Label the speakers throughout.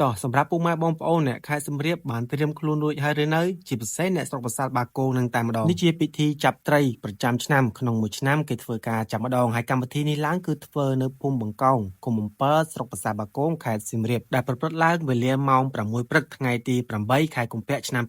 Speaker 1: តោះសម្រាប់ពុកម៉ែបងប្អូនអ្នកខេត្តសៀមរាបបានត្រៀមខ្លួនរួចហើយឬនៅជាពិសេសអ្នកស្រុកប្រាសាទបាគងនឹងតែម្ដងនេះជាពិធីចាប់ត្រីប្រចាំឆ្នាំក្នុងមួយឆ្នាំគេធ្វើការចាប់ម្ដងហើយកម្មវិធីនេះឡើងគឺធ្វើនៅភូមិបង្កោងឃុំអំពើស្រុកប្រាសាទបាគងខេត្តសៀមរាបដែលប្រព្រឹត្តឡើងវេលាម៉ោង6ព្រឹកថ្ងៃទី8ខែកុម្ភៈឆ្នាំ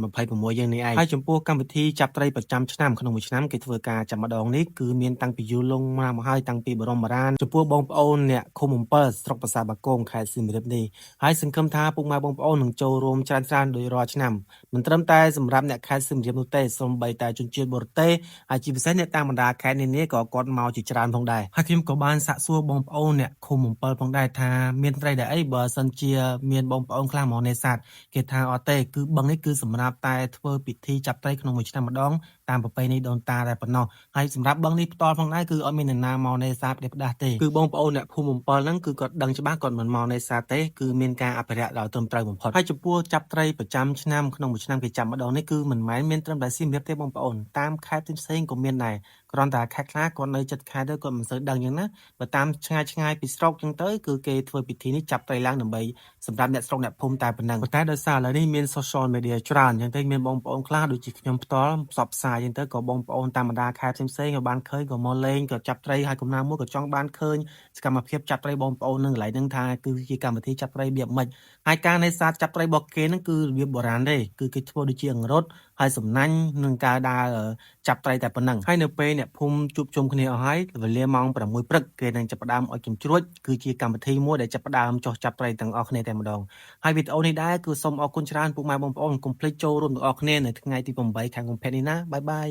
Speaker 1: 2026យើងនេះឯងហើយចំពោះកម្មវិធីចាប់ត្រីប្រចាំឆ្នាំក្នុងមួយឆ្នាំគេធ្វើការចាប់ម្ដងនេះគឺមានតាំងពីយូរលង់មកហើយតាំងពីបរមបុរាណចំពោះបងប្អូនអ្នកឃុំអំពើស្រុកប្រាសាទបាគងខេត្តសៀមរាបនេះហើយសង្ឃឹមថាពុកម៉ែបងប្អូននឹងចូលរួមច្រើនដោយរាល់ឆ្នាំមិនត្រឹមតែសម្រាប់អ្នកខេត្តសៀមរាបនោះទេសូម្បីតែជនជាតិបរទេសហើយជាពិសេសអ្នកតាមបណ្ដាខេត្តនានាក៏គាត់មកជាច្រើនផងដែរហើយខ្ញុំក៏បានសាកសួរបងប្អូនអ្នកឃុំអំពើផងដែរថាមានត្រីដែរអីបើសិនជាមានបងប្អូនខ្លះមកនេសាទគេថាអត់ទេគឺបឹងនេះគឺសម្រាប់តែធ្វើពិធីចាប់ត្រីក្នុងមួយឆ្នាំម្ដងតាមប្រពៃណីដូនតាតែប៉ុណ្ណោះហើយសម្រាប់បឹងនេះផ្ទាល់ផងដែរគឺអត់មានអ្នកណាមកនេសាទផ្ដាស់ទេគឺបងប្អូនអ្នកភូមិអំពើហ្នឹងគឺគាត់ដឹងច្បាស់គាត់មិនមកនេសាទទេគឺមានការអភិរក្សដល់ត្រឹមត្រូវបំផុតហើយចំពោះចាប់ត្រីប្រចាំឆ្នាំក្នុងមួយឆ្នាំគេចាប់ម្ដងនេះគឺមិនមែនមានត្រឹមតែសៀមរាបទេបងប្អូនតាមខេត្តផ្សេងៗក៏មានដែរគ្រាន់តែខេត្តខ្លះគាត់នៅជិតខេត្តទៅគាត់មិនសូវដឹងអញ្ចឹងណាបើតាមឆ្ងាយពីស្រុកអញ្ចឹងទៅគឺគេធ្វើពិធីនេះចាប់ត្រីឡើងដើម្បីសម្រាប់អ្នកស្រុកអ្នកភូមិតែប៉ុណ្ណឹងប៉ុន្តែដោយសារឥឡូវនេះមាន social media ច្រើនអញ្ចឹងទៅមានបងប្អូនខ្លះដូចជាខ្ញុំផ្ទាល់ផ្សព្វផ្សាយអញ្ចឹងទៅក៏បងប្អូនតាមបណ្ដាខេត្តផ្សេងៗក៏បានឃើញក៏មកលេងក៏ចាប់ត្រីហើយកំណាមួយក៏ចង់បានឃើញសកម្មភាពចាប់ត្រីបងប្អូននឹងកន្លែងហ្នឹងថាគឺជាកម្មវិធីចាប់ត្រីរបៀបម៉េចហើយការនេសាទចាប់ត្រីរបស់គេហ្នឹងគឺរបៀបបុរាណទេគឺគេធ្វើដូចជាអង្រុតហើយសំណាញ់នឹងការដើរចាប់ត្រីតែប៉ុណ្ណឹងហើយនៅពេលអ្នកភូមិជួបជុំគ្នាអស់ហើយវេលាម៉ោង6ព្រឹកគេនឹងចាប់ផ្ដើមអុជកំជ្រួចគឺជាកម្មវិធីមួយដែលចាប់ផ្ដើមចុះចាប់ត្រីទាំងអស់គ្នាតែម្ដងហើយវីដេអូនេះដែរគឺសូមអរគុណច្រើនពុកម៉ែបងប្អូនកុំភ្លេចចូលរួមទាំងអស់គ្នានៅថ្ងៃទី8ខែកុម្ភៈនេះណាបាយបាយ